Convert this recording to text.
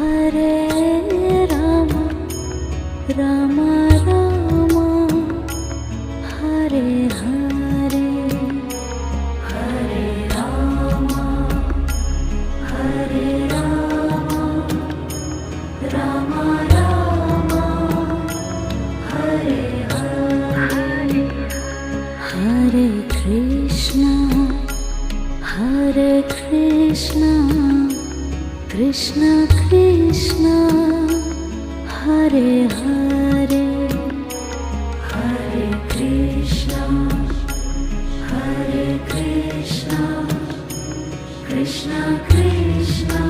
Hare Rama, Rama Rama, Hare Hare, Hare Rama, Hare Rama, Rama Rama, Hare Hare, Hare Krishna, Hare Krishna, Krishna Krishna, Hare Hare, Hare Krishna, Hare Krishna, Krishna Krishna,